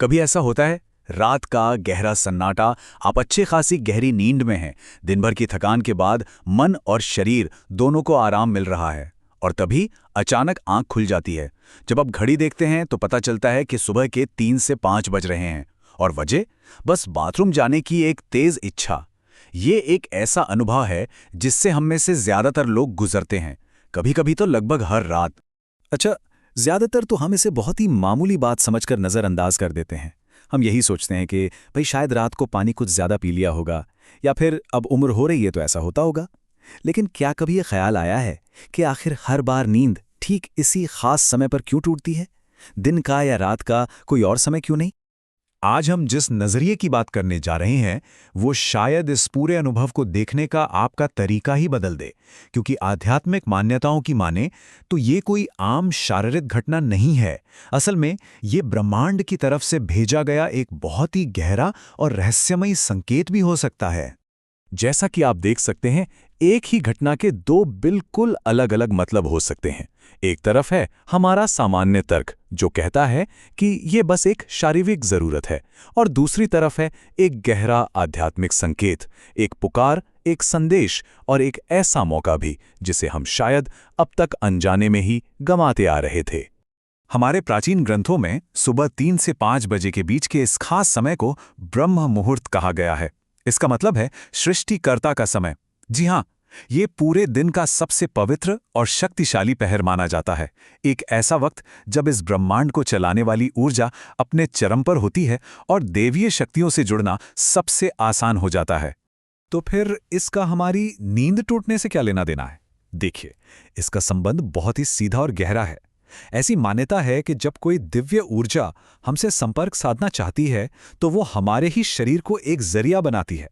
कभी ऐसा होता है, रात का गहरा सन्नाटा, आप अच्छे खासी गहरी नींद में हैं, दिन भर की थकान के बाद मन और शरीर दोनों को आराम मिल रहा है, और तभी अचानक आंख खुल जाती है। जब आप घड़ी देखते हैं तो पता चलता है कि सुबह के 3 से 5 बज रहे हैं, और वजह बस बाथरूम जाने की एक तेज इच्छा। ये एक ऐसा अनुभव है जिससे हम में से ज्यादातर लोग गुजरते हैं, कभी कभी तो लगभग हर रात। अच्छा, ज्यादातर तो हम इसे बहुत ही मामूली बात समझकर नज़रअंदाज कर देते हैं। हम यही सोचते हैं कि भाई शायद रात को पानी कुछ ज्यादा पी लिया होगा, या फिर अब उम्र हो रही है तो ऐसा होता होगा। लेकिन क्या कभी ये ख्याल आया है कि आखिर हर बार नींद ठीक इसी खास समय पर क्यों टूटती है? दिन का या रात का कोई और समय क्यों नहीं? आज हम जिस नजरिए की बात करने जा रहे हैं वो शायद इस पूरे अनुभव को देखने का आपका तरीका ही बदल दे, क्योंकि आध्यात्मिक मान्यताओं की माने तो ये कोई आम शारीरिक घटना नहीं है। असल में ये ब्रह्मांड की तरफ से भेजा गया एक बहुत ही गहरा और रहस्यमयी संकेत भी हो सकता है। जैसा कि आप देख सकते हैं, एक ही घटना के दो बिल्कुल अलग अलग मतलब हो सकते हैं। एक तरफ है हमारा सामान्य तर्क जो कहता है कि ये बस एक शारीरिक जरूरत है, और दूसरी तरफ है एक गहरा आध्यात्मिक संकेत, एक पुकार, एक संदेश और एक ऐसा मौका भी जिसे हम शायद अब तक अनजाने में ही गंवाते आ रहे थे। हमारे प्राचीन ग्रंथों में सुबह 3 से 5 बजे के बीच के इस खास समय को ब्रह्म मुहूर्त कहा गया है। इसका मतलब है सृष्टिकर्ता का समय। जी हाँ, ये पूरे दिन का सबसे पवित्र और शक्तिशाली पहर माना जाता है। एक ऐसा वक्त जब इस ब्रह्मांड को चलाने वाली ऊर्जा अपने चरम पर होती है और देवीय शक्तियों से जुड़ना सबसे आसान हो जाता है। तो फिर इसका हमारी नींद टूटने से क्या लेना देना है? देखिए, इसका संबंध बहुत ही सीधा और गहरा है। ऐसी मान्यता है कि जब कोई दिव्य ऊर्जा हमसे संपर्क साधना चाहती है तो वो हमारे ही शरीर को एक जरिया बनाती है।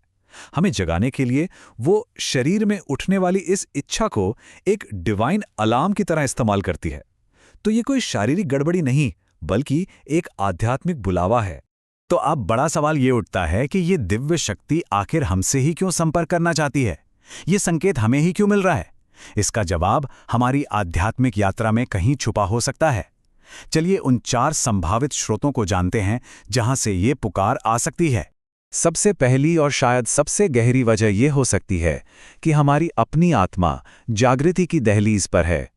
हमें जगाने के लिए वो शरीर में उठने वाली इस इच्छा को एक डिवाइन अलार्म की तरह इस्तेमाल करती है। तो ये कोई शारीरिक गड़बड़ी नहीं, बल्कि एक आध्यात्मिक बुलावा है। तो अब बड़ा सवाल ये उठता है कि ये दिव्य शक्ति आखिर हमसे ही क्यों संपर्क करना चाहती है? ये संकेत हमें ही क्यों मिल रहा है? इसका जवाब हमारी आध्यात्मिक यात्रा में कहीं छुपा हो सकता है। चलिए उन 4 संभावित स्रोतों को जानते हैं जहां से ये पुकार आ सकती है। सबसे पहली और शायद सबसे गहरी वजह यह हो सकती है कि हमारी अपनी आत्मा जागृति की दहलीज पर है।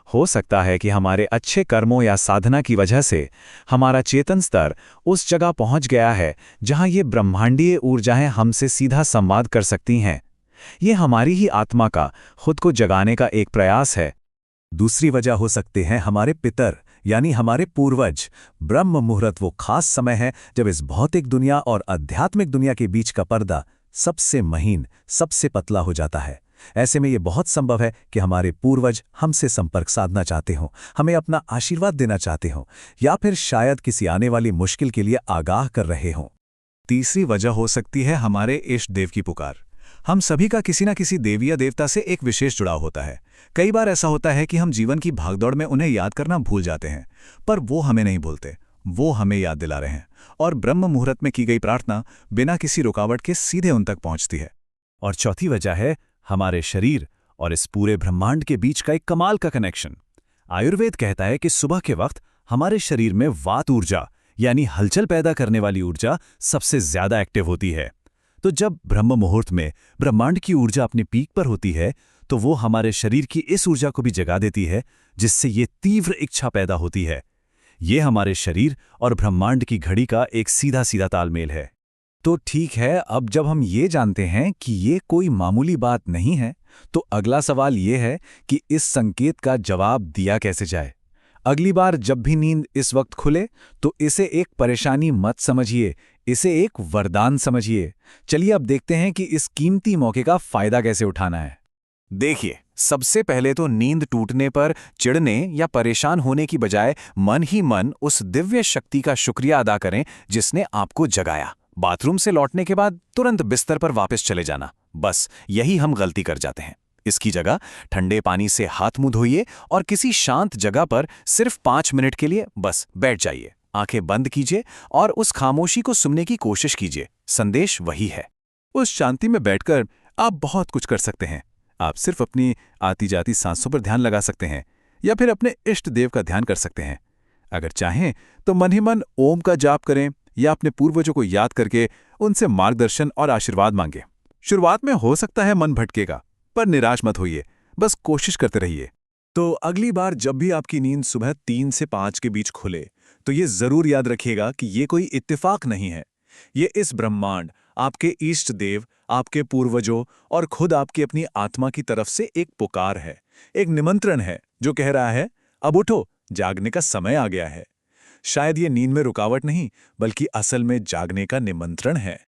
हो सकता है कि हमारे अच्छे कर्मों या साधना की वजह से हमारा चेतन स्तर उस जगह पहुंच गया है जहां ये ब्रह्मांडीय ऊर्जाएं हमसे सीधा संवाद कर सकती हैं। ये हमारी ही आत्मा का खुद को जगाने का एक प्रयास है। दूसरी वजह हो सकते हैं हमारे पितर, यानी हमारे पूर्वज। ब्रह्म मुहूर्त वो खास समय है जब इस भौतिक दुनिया और आध्यात्मिक दुनिया के बीच का पर्दा सबसे महीन, सबसे पतला हो जाता है। ऐसे में ये बहुत संभव है कि हमारे पूर्वज हमसे संपर्क साधना चाहते हों, हमें अपना आशीर्वाद देना चाहते हों, या फिर शायद किसी आने वाली मुश्किल के लिए आगाह कर रहे हों। तीसरी वजह हो सकती है हमारे इष्ट देव की पुकार। हम सभी का किसी न किसी देवी या देवता से एक विशेष जुड़ाव होता है। कई बार ऐसा होता है कि हम जीवन की भागदौड़ में उन्हें याद करना भूल जाते हैं, पर वो हमें नहीं भूलते, वो हमें याद दिला रहे हैं। और ब्रह्म मुहूर्त में की गई प्रार्थना बिना किसी रुकावट के सीधे उन तक पहुंचती है। और चौथी वजह है हमारे शरीर और इस पूरे ब्रह्मांड के बीच का एक कमाल का कनेक्शन। आयुर्वेद कहता है कि सुबह के वक्त हमारे शरीर में वात ऊर्जा, यानी हलचल पैदा करने वाली ऊर्जा, सबसे ज्यादा एक्टिव होती है। तो जब ब्रह्म मुहूर्त में ब्रह्मांड की ऊर्जा अपनी पीक पर होती है तो वो हमारे शरीर की इस ऊर्जा को भी जगा देती है, जिससे ये तीव्र इच्छा पैदा होती है। ये हमारे शरीर और ब्रह्मांड की घड़ी का एक सीधा सीधा तालमेल है। तो ठीक है, अब जब हम ये जानते हैं कि ये कोई मामूली बात नहीं है, तो अगला सवाल ये है कि इस संकेत का जवाब दिया कैसे जाए। अगली बार जब भी नींद इस वक्त खुले तो इसे एक परेशानी मत समझिए, इसे एक वरदान समझिए। चलिए अब देखते हैं कि इस कीमती मौके का फायदा कैसे उठाना है। देखिए, सबसे पहले तो नींद टूटने पर चिढ़ने या परेशान होने की बजाय मन ही मन उस दिव्य शक्ति का शुक्रिया अदा करें जिसने आपको जगाया। बाथरूम से लौटने के बाद तुरंत बिस्तर पर वापस चले जाना, बस यही हम गलती कर जाते हैं। इसकी जगह ठंडे पानी से हाथ मुंह धोइए और किसी शांत जगह पर सिर्फ 5 मिनट के लिए बस बैठ जाइए। आंखें बंद कीजिए और उस खामोशी को सुनने की कोशिश कीजिए। संदेश वही है। उस शांति में बैठकर आप बहुत कुछ कर सकते हैं। आप सिर्फ अपनी आती जाती सांसों पर ध्यान लगा सकते हैं, या फिर अपने इष्ट देव का ध्यान कर सकते हैं। अगर चाहें तो मन ही मन ओम का जाप करें या अपने पूर्वजों को याद करके उनसे मार्गदर्शन और आशीर्वाद मांगें। शुरुआत में हो सकता है मन भटकेगा, पर निराश मत होइए, बस कोशिश करते रहिए। तो अगली बार जब भी आपकी नींद सुबह 3 से 5 के बीच खुले, तो ये जरूर याद रखिएगा कि ये कोई इत्तेफाक नहीं है। ये इस ब्रह्मांड, आपके इष्ट देव, आपके पूर्वजों और खुद आपकी अपनी आत्मा की तरफ से एक पुकार है, एक निमंत्रण है जो कह रहा है, अब उठो, जागने का समय आ गया है। शायद ये नींद में रुकावट नहीं, बल्कि असल में जागने का निमंत्रण है।